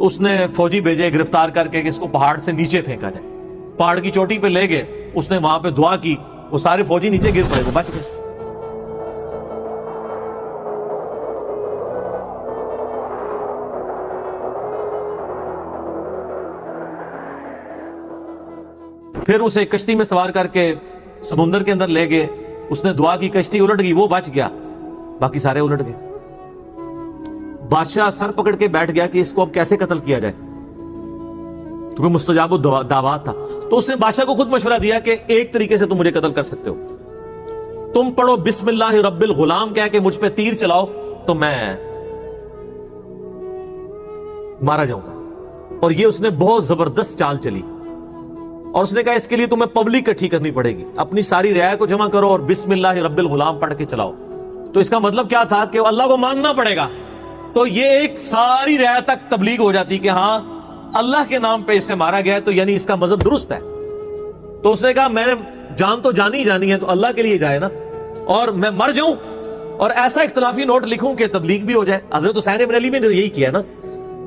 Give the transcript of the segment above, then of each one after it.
تو اس نے فوجی بھیجے گرفتار کر کے کہ اس کو پہاڑ سے نیچے پھینکا جائے. پہاڑ کی چوٹی پہ لے گئے, اس نے وہاں پہ دعا کی, وہ سارے فوجی نیچے گر پڑے, وہ بچ گئے. پھر اسے کشتی میں سوار کر کے سمندر کے اندر لے گئے, اس نے دعا کی, کشتی الٹ گئی, وہ بچ گیا, باقی سارے الٹ گئے. بادشاہ سر پکڑ کے بیٹھ گیا کہ اس کو اب کیسے قتل کیا جائے, کیونکہ مستجاب الدعوات تھا. تو اس نے بادشاہ کو خود مشورہ دیا کہ ایک طریقے سے تم مجھے قتل کر سکتے ہو, تم پڑھو بسم اللہ رب الغلام کہہ کے مجھ پہ تیر چلاؤ تو میں مارا جاؤں گا. اور یہ اس نے بہت زبردست چال چلی, اور اس نے کہا اس کے لیے تمہیں پبلک اکٹھی کرنی پڑے گی, اپنی ساری رعایا کو جمع کرو اور بسم اللہ رب الغلام پڑھ کے چلاؤ. تو اس کا مطلب کیا تھا کہ اللہ کو ماننا پڑے گا. تو یہ ایک ساری رعایا تک تبلیغ ہو جاتی کہ ہاں اللہ کے نام پہ اسے مارا گیا ہے, تو یعنی اس کا مذہب درست ہے. تو اس نے کہا میں نے جان تو جانی جانی ہے, تو اللہ کے لیے جائے نا, اور میں مر جاؤں اور ایسا اختلافی نوٹ لکھوں کہ تبلیغ بھی ہو جائے. حضرت حسین ابن علی نے یہی کیا نا,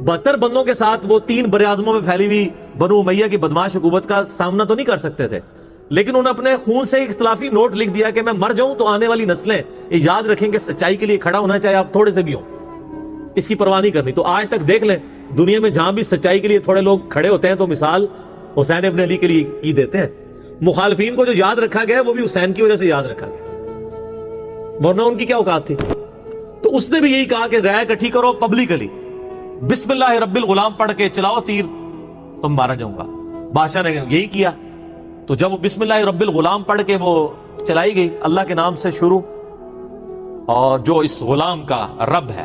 72 بندوں کے ساتھ وہ 3 براعظموں میں پھیلی ہوئی بنو امیہ کی بدماش حکومت کا سامنا تو نہیں کر سکتے تھے, لیکن انہوں نے اپنے خون سے اختلافی نوٹ لکھ دیا کہ میں مر جاؤں تو آنے والی نسلیں یہ یاد رکھیں کہ سچائی کے لیے کھڑا ہونا چاہے آپ تھوڑے سے بھی ہوں, اس کی پرواہ نہیں کرنی. تو آج تک دیکھ لیں دنیا میں جہاں بھی سچائی کے لیے تھوڑے لوگ کھڑے ہوتے ہیں تو مثال حسین ابن علی کے لیے کی دیتے ہیں. مخالفین کو جو یاد رکھا گیا وہ بھی حسین کی وجہ سے یاد رکھا گیا, ورنہ ان کی کیا اوقات تھی. تو اس نے بھی یہی کہا کہ رعایا اکٹھی کرو پبلکلی, بسم اللہ رب الغلام پڑھ کے چلاؤ تیر تو مارا جاؤں گا. بادشاہ نے یہی کیا. تو جب وہ بسم اللہ رب الغلام پڑھ کے وہ چلائی گئی اللہ کے نام سے شروع, اور جو اس غلام کا رب ہے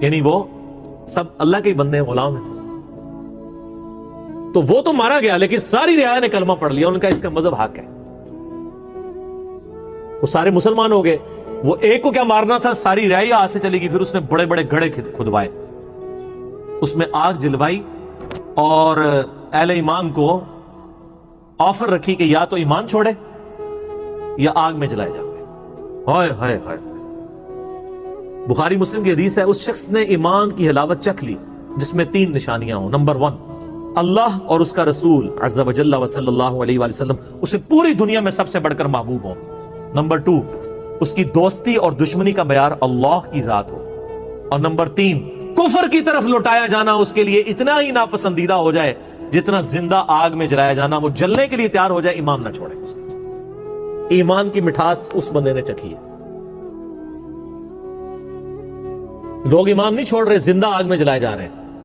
یعنی وہ سب اللہ کے بندے ہیں, غلام ہیں, تو وہ تو مارا گیا, لیکن ساری رعایا نے کلمہ پڑھ لیا, ان کا اس کا مذہب حق ہے, وہ سارے مسلمان ہو گئے. وہ ایک کو کیا مارنا تھا, ساری رعایا ہاتھ سے چلی گئی. پھر اس نے بڑے بڑے گڑھے کھدوائے, اس میں آگ جلوائی, اور اہل ایمان کو آفر رکھی کہ یا تو ایمان چھوڑے یا آگ میں جلائے جائے. ہائے ہائے ہائے. بخاری مسلم کی حدیث ہے, اس شخص نے ایمان کی حلاوت چکھ لی جس میں 3 نشانیاں ہوں. نمبر 1, اللہ اور اس کا رسول عز و جل و صلی اللہ علیہ وآلہ وسلم اسے پوری دنیا میں سب سے بڑھ کر محبوب ہوں. نمبر 2, اس کی دوستی اور دشمنی کا معیار اللہ کی ذات ہو. اور نمبر 3, کفر کی طرف لوٹایا جانا اس کے لیے اتنا ہی ناپسندیدہ ہو جائے جتنا زندہ آگ میں جلایا جانا, وہ جلنے کے لیے تیار ہو جائے, ایمان نہ چھوڑے. ایمان کی مٹھاس اس بندے نے چکھی ہے. لوگ ایمان نہیں چھوڑ رہے, زندہ آگ میں جلائے جا رہے ہیں.